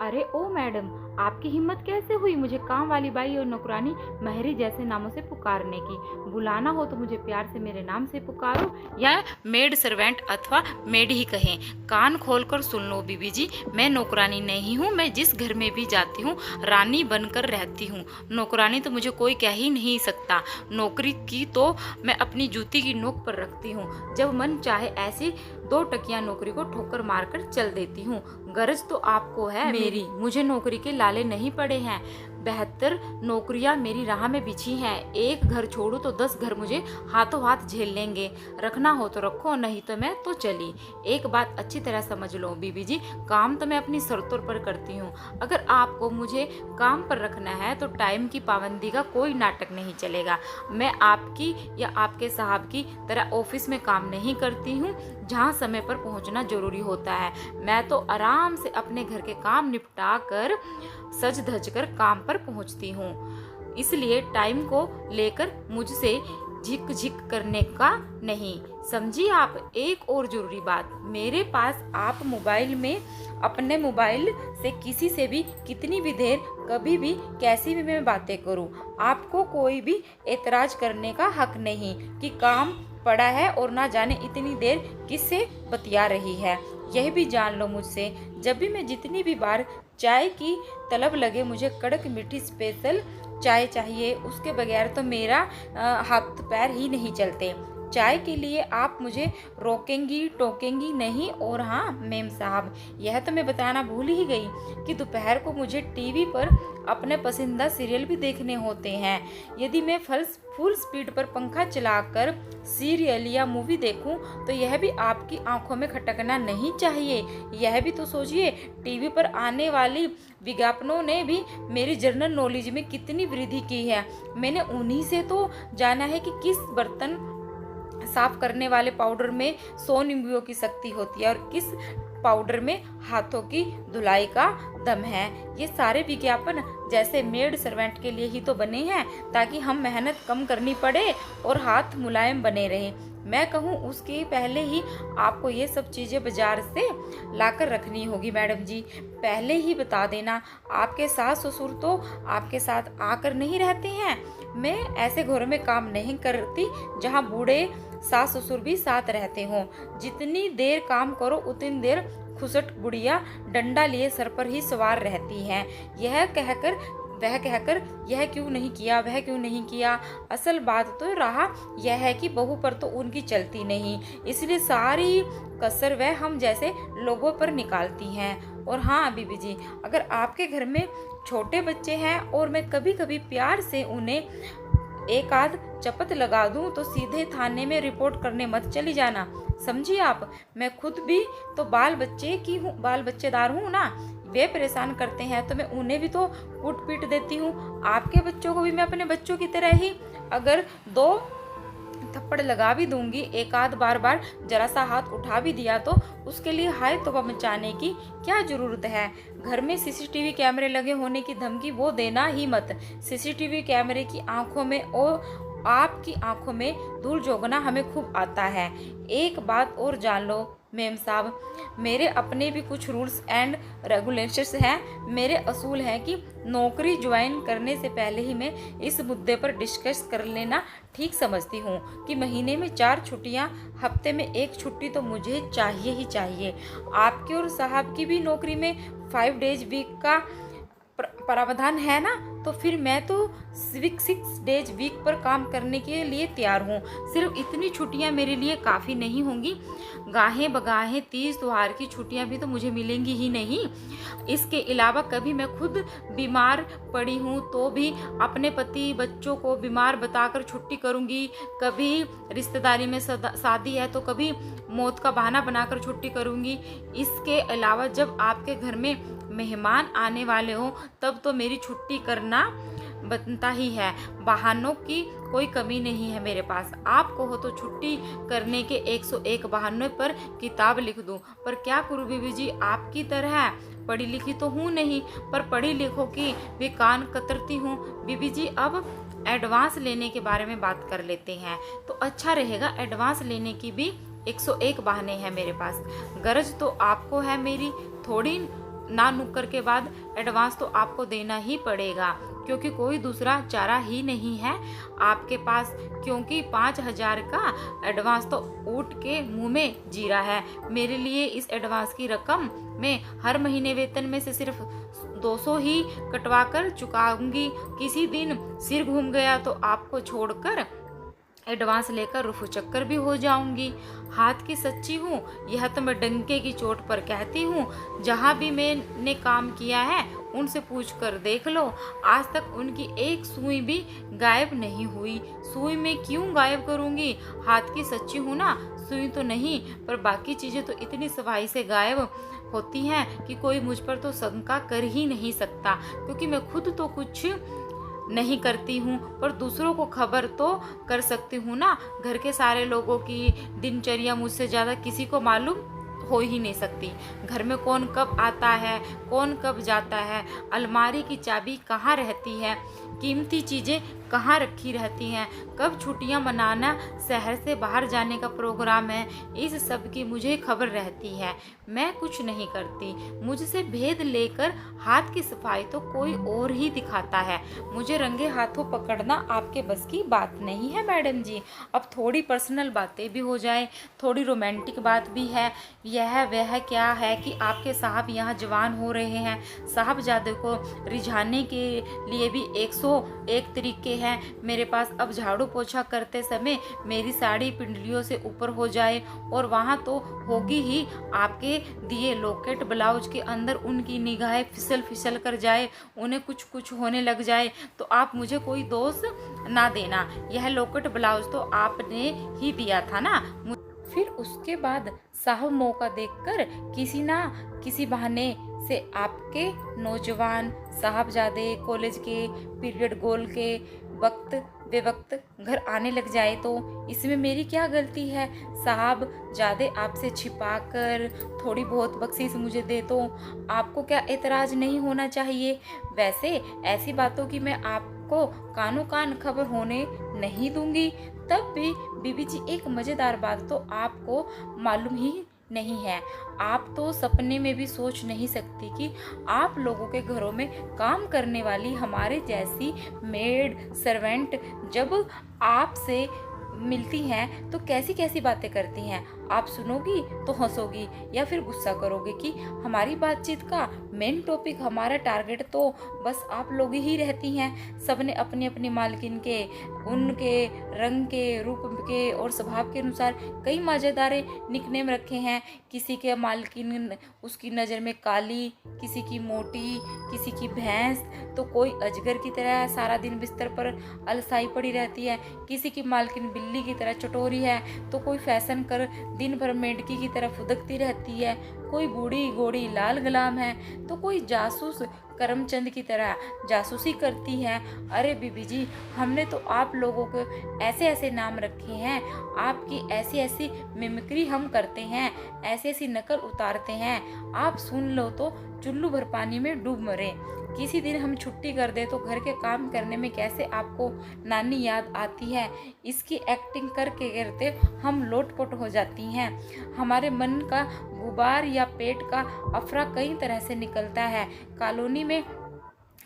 अरे ओ मैडम, आपकी हिम्मत कैसे हुई मुझे काम वाली बाई और नौकरानी महरी जैसे नामों से पुकारने की। बुलाना हो तो मुझे प्यार से मेरे नाम से पुकारो या मेड सर्वेंट अथवा मेड ही कहें। कान खोलकर सुन लो बीबी जी, मैं नौकरानी नहीं हूँ। मैं जिस घर में भी जाती हूँ रानी बनकर रहती हूँ। नौकरानी तो मुझे कोई कह ही नहीं सकता। नौकरी की तो मैं अपनी जूती की नोक पर रखती हूँ। जब मन चाहे ऐसी 2 टकिया नौकरी को ठोकर मारकर चल देती हूँ। गरज तो आपको है मेरी, मुझे नौकरी के लाले नहीं पड़े हैं। 72 नौकरियां मेरी राह में बिछी हैं। एक घर छोड़ू तो 10 घर मुझे हाथों हाथ झेल लेंगे। रखना हो तो रखो, नहीं तो मैं तो चली। एक बात अच्छी तरह समझ लो बीबी जी, काम तो मैं अपनी शर्तों पर करती हूँ। अगर आपको मुझे काम पर रखना है तो टाइम की पाबंदी का कोई नाटक नहीं चलेगा। मैं आपकी या आपके साहब की तरह ऑफिस में काम नहीं करती हूँ जहाँ समय पर पहुँचना जरूरी होता है। मैं तो आराम से अपने घर के काम निपटा कर सज धज कर काम पर पहुँचती हूँ। इसलिए टाइम को लेकर मुझसे झिक झिक करने का नहीं, समझिए आप। एक और जरूरी बात, मेरे पास आप मोबाइल में अपने मोबाइल से किसी से भी कितनी भी देर कभी भी कैसी भी मैं बातें करूं, आपको कोई भी एतराज करने का हक नहीं कि काम पड़ा है और ना जाने इतनी देर किससे बतिया रही है। यह भी जान लो मुझसे, जब भी मैं जितनी भी बार चाय की तलब लगे मुझे कड़क मीठी स्पेशल चाय चाहिए, उसके बगैर तो मेरा हाथ पैर ही नहीं चलते। चाय के लिए आप मुझे रोकेंगी टोकेंगी नहीं। और हाँ मेम साहब, यह तो मैं बताना भूल ही गई कि दोपहर को मुझे टीवी पर अपने पसंदीदा सीरियल भी देखने होते हैं। यदि मैं फुल स्पीड पर पंखा चलाकर सीरियल या मूवी देखूं तो यह भी आपकी आंखों में खटकना नहीं चाहिए। यह भी तो सोचिए, टीवी पर आने वाली विज्ञापनों ने भी मेरी जनरल नॉलेज में कितनी वृद्धि की है। मैंने उन्हीं से तो जाना है कि किस बर्तन साफ करने वाले पाउडर में 100 नींबुओं की शक्ति होती है और किस पाउडर में हाथों की धुलाई का दम है। ये सारे विज्ञापन जैसे मेड सर्वेंट के लिए ही तो बने हैं, ताकि हम मेहनत कम करनी पड़े और हाथ मुलायम बने रहे। मैं कहूँ उसके पहले ही आपको ये सब चीज़ें बाजार से लाकर रखनी होगी मैडम जी। पहले ही बता देना, आपके सास ससुर तो आपके साथ आकर नहीं रहते हैं। मैं ऐसे घरों में काम नहीं करती जहाँ बूढ़े सास ससुर भी साथ रहते हों। जितनी देर काम करो उतनी देर खुसट बुढ़िया डंडा लिए सर पर ही सवार रहती हैं। यह कहकर यह क्यों नहीं किया वह क्यों नहीं किया। असल बात तो रहा यह है कि बहू पर तो उनकी चलती नहीं, इसलिए सारी कसर वह हम जैसे लोगों पर निकालती हैं। और हाँ बीबी जी, अगर आपके घर में छोटे बच्चे हैं और मैं कभी कभी प्यार से उन्हें एक आध चपत लगा दूं तो सीधे थाने में रिपोर्ट करने मत चली जाना, समझिए आप। मैं खुद भी तो बाल बच्चेदार हूँ ना। वे परेशान करते हैं तो मैं उन्हें भी तो कूट पीट देती हूँ। आपके बच्चों को भी मैं अपने बच्चों की तरह ही अगर 2 थप्पड़ लगा भी दूंगी, एक आध बार जरा सा हाथ उठा भी दिया तो उसके लिए हाय तौबा मचाने की क्या जरूरत है। घर में सीसीटीवी कैमरे लगे होने की धमकी वो देना ही मत। सीसीटीवी कैमरे की आंखों में और आपकी आंखों में धूल झोंकना हमें खूब आता है। एक बात और जान लो मेम साहब, मेरे अपने भी कुछ रूल्स एंड रेगुलेशंस हैं। मेरे असूल हैं कि नौकरी ज्वाइन करने से पहले ही मैं इस मुद्दे पर डिस्कस कर लेना ठीक समझती हूँ कि महीने में 4 छुट्टियाँ, हफ्ते में 1 छुट्टी तो मुझे चाहिए ही चाहिए। आपके और साहब की भी नौकरी में 5 डेज वीक का प्रावधान है ना, तो फिर मैं तो 6 डेज वीक पर काम करने के लिए तैयार हूँ। सिर्फ इतनी छुट्टियाँ मेरे लिए काफ़ी नहीं होंगी, गाहें बगाहें 30 त्योहार की छुट्टियाँ भी तो मुझे मिलेंगी ही नहीं। इसके अलावा कभी मैं खुद बीमार पड़ी हूँ तो भी अपने पति बच्चों को बीमार बताकर छुट्टी करूँगी। कभी रिश्तेदारी में शादी है तो कभी मौत का बहाना बनाकर छुट्टी करूँगी। इसके अलावा जब आपके घर में मेहमान आने वाले हों तब तो मेरी छुट्टी करना बनता ही है। बहानों की कोई कमी नहीं है मेरे पास। आपको हो तो छुट्टी करने के 101 बहानों पर किताब लिख दूं, पर क्या करूं बीबी जी, आपकी तरह पढ़ी लिखी तो हूँ नहीं, पर पढ़ी लिखों की भी कान कतरती हूँ। बीबी जी अब एडवांस लेने के बारे में बात कर लेते हैं तो अच्छा रहेगा। एडवांस लेने की भी 101 बहाने हैं मेरे पास। गरज तो आपको है मेरी, थोड़ी ना नुक्कर के बाद एडवांस तो आपको देना ही पड़ेगा, क्योंकि कोई दूसरा चारा ही नहीं है आपके पास, क्योंकि 5,000 का एडवांस तो ऊँट के मुंह में जीरा है। मेरे लिए इस एडवांस की रकम में हर महीने वेतन में से सिर्फ 200 ही कटवा कर चुकाऊंगी। किसी दिन सिर घूम गया तो आपको छोड़कर एडवांस लेकर रुफू चक्कर भी हो जाऊंगी। हाथ की सच्ची हूँ, यह तो मैं डंके की चोट पर कहती हूँ। जहाँ भी मैंने काम किया है उनसे पूछ कर देख लो, आज तक उनकी एक सुई भी गायब नहीं हुई। सुई में क्यों गायब करूँगी? हाथ की सच्ची हूँ ना, सुई तो नहीं पर बाकी चीज़ें तो इतनी सफाई से गायब होती हैं कि कोई मुझ पर तो शंका कर ही नहीं सकता, क्योंकि मैं खुद तो कुछ नहीं करती हूँ पर दूसरों को खबर तो कर सकती हूँ ना। घर के सारे लोगों की दिनचर्या मुझसे ज़्यादा किसी को मालूम हो ही नहीं सकती। घर में कौन कब आता है, कौन कब जाता है, अलमारी की चाबी कहाँ रहती है, कीमती चीज़ें कहाँ रखी रहती हैं, कब छुट्टियां मनाना, शहर से बाहर जाने का प्रोग्राम है, इस सब की मुझे खबर रहती है। मैं कुछ नहीं करती। मुझसे भेद लेकर हाथ की सफाई तो कोई और ही दिखाता है। मुझे रंगे हाथों पकड़ना आपके बस की बात नहीं है मैडम जी। अब थोड़ी पर्सनल बातें भी हो जाए, थोड़ी रोमांटिक बात भी है। यह वह क्या है कि आपके साहब यहाँ जवान हो रहे हैं। साहबजादे को रिझाने के लिए भी 101 तरीके हैं मेरे पास। अब झाड़ू पोछा करते समय मेरी साड़ी पिंडलियों से ऊपर हो जाए और वहाँ तो होगी ही, आपके दिए लॉकेट ब्लाउज के अंदर उनकी निगाहें फिसल फिसल कर जाए, उन्हें कुछ कुछ होने लग जाए तो आप मुझे कोई दोष ना देना। यह लॉकेट ब्लाउज तो आपने ही दिया था ना। फिर उसके बाद साहब मौका देखकर किसी ना किसी बहाने से आपके नौजवान साहबजादे कॉलेज के पीरियड गोल के वक्त बेवक्त घर आने लग जाए तो इसमें मेरी क्या गलती है? साहब ज़्यादा आपसे छिपा कर थोड़ी बहुत बख्शीश मुझे दे तो आपको क्या एतराज़ नहीं होना चाहिए? वैसे ऐसी बातों की मैं आपको कानों कान खबर होने नहीं दूंगी। तब भी बीबी जी एक मज़ेदार बात तो आपको मालूम ही नहीं है। आप तो सपने में भी सोच नहीं सकती कि आप लोगों के घरों में काम करने वाली हमारे जैसी मेड सर्वेंट जब आपसे मिलती हैं तो कैसी कैसी बातें करती हैं। आप सुनोगी तो हंसोगी या फिर गुस्सा करोगे कि हमारी बातचीत का मेन टॉपिक, हमारा टारगेट तो बस आप लोग ही रहती हैं। सबने अपनी अपनी मालकिन के, उनके रंग के, रूप के और स्वभाव के अनुसार कई मज़ेदार निकनेम रखे हैं। किसी के मालकिन उसकी नज़र में काली, किसी की मोटी, किसी की भैंस, तो कोई अजगर की तरह सारा दिन बिस्तर पर अलसाई पड़ी रहती है। किसी की मालकिन बिल्ली की तरह चटोरी है तो कोई फैशन कर दिन भर मेंढकी की तरह फुदकती रहती है। कोई बूढ़ी घोड़ी लाल गुलाम है तो कोई जासूस करमचंद की तरह जासूसी करती है। अरे बीबी जी, हमने तो आप लोगों को ऐसे ऐसे नाम रखे हैं, आपकी ऐसी ऐसी मिमिक्री हम करते हैं, ऐसी ऐसी नकल उतारते हैं, आप सुन लो तो चुल्लू भर पानी में डूब मरे। किसी दिन हम छुट्टी कर दे तो घर के काम करने में कैसे आपको नानी याद आती है, इसकी एक्टिंग करके करते हम लोटपोट हो जाती हैं। हमारे मन का गुबार या पेट का अफरा कई तरह से निकलता है। कॉलोनी में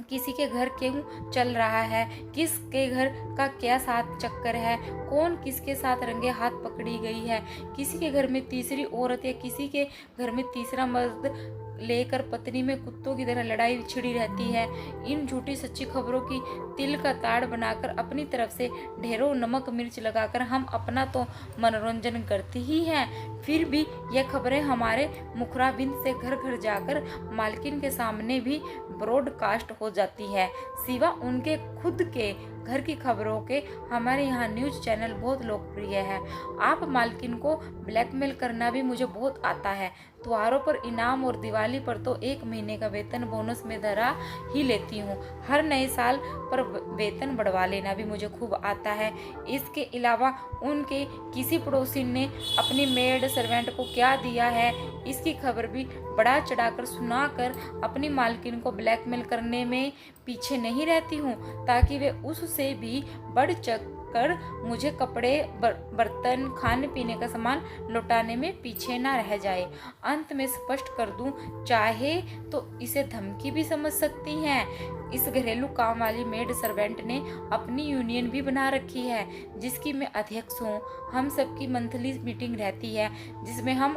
किसी के घर क्यों चल रहा है, किसके घर का क्या साथ चक्कर है, कौन किसके साथ रंगे हाथ पकड़ी गई है, किसी के घर में तीसरी औरत या किसी के घर में तीसरा मर्द लेकर पत्नी में कुत्तों की तरह लड़ाई छिड़ी रहती है। इन झूठी सच्ची खबरों की तिल का ताड़ बनाकर अपनी तरफ से ढेरों नमक मिर्च लगाकर हम अपना तो मनोरंजन करते ही हैं, फिर भी यह खबरें हमारे मुखराबिंद से घर घर जाकर मालकिन के सामने भी ब्रॉडकास्ट हो जाती है। सिवा उनके खुद के घर की खबरों के हमारे यहाँ न्यूज़ चैनल बहुत लोकप्रिय है। आप मालकिन को ब्लैकमेल करना भी मुझे बहुत आता है। त्योहारों पर इनाम और दिवाली पर तो 1 महीने का वेतन बोनस में धरा ही लेती हूँ। हर नए साल पर वेतन बढ़वा लेना भी मुझे खूब आता है। इसके अलावा उनके किसी पड़ोसी ने अपनी मेड सर्वेंट को क्या दिया है, इसकी खबर भी बढ़ा चढ़ाकर सुनाकर अपनी मालकिन को ब्लैकमेल करने में पीछे नहीं रहती हूँ, ताकि वे उससे भी बढ़ कर मुझे कपड़े, बर्तन, खाने पीने का सामान लौटाने में पीछे ना रह जाए। अंत में स्पष्ट कर दूं, चाहे तो इसे धमकी भी समझ सकती हैं। इस घरेलू काम वाली मेड सर्वेंट ने अपनी यूनियन भी बना रखी है, जिसकी मैं अध्यक्ष हूँ। हम सबकी मंथली मीटिंग रहती है, जिसमें हम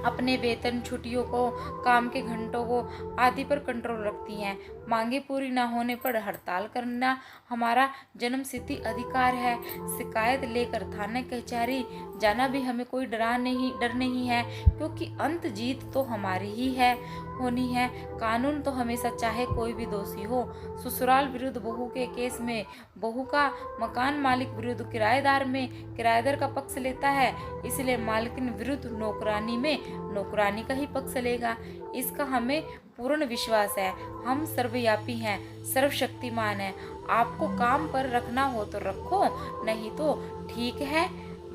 अपने वेतन, छुट्टियों को, काम के घंटों को आदि पर कंट्रोल रखती हैं। मांगे पूरी ना होने पर हड़ताल करना हमारा जन्मसिद्ध अधिकार है। शिकायत लेकर थाने कचहरी जाना भी हमें कोई डर नहीं है, क्योंकि अंत जीत तो हमारी ही है होनी है। कानून तो हमेशा, चाहे कोई भी दोषी हो। ससुराल विरुद्ध बहू के केस में बहू का मकान मालिक विरुद्ध किराएदार में किराएदार का पक्ष लेता है, इसलिए मालकिन विरुद्ध नौकरानी में नौकरानी का ही पक्ष लेगा। इसका हमें पूर्ण विश्वास है। हम सर्वव्यापी हैं, सर्वशक्तिमान हैं। आपको काम पर रखना हो तो रखो, नहीं तो ठीक है।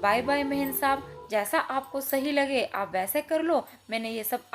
बाय बाय मेहन साहब, जैसा आपको सही लगे आप वैसे कर लो। मैंने ये सब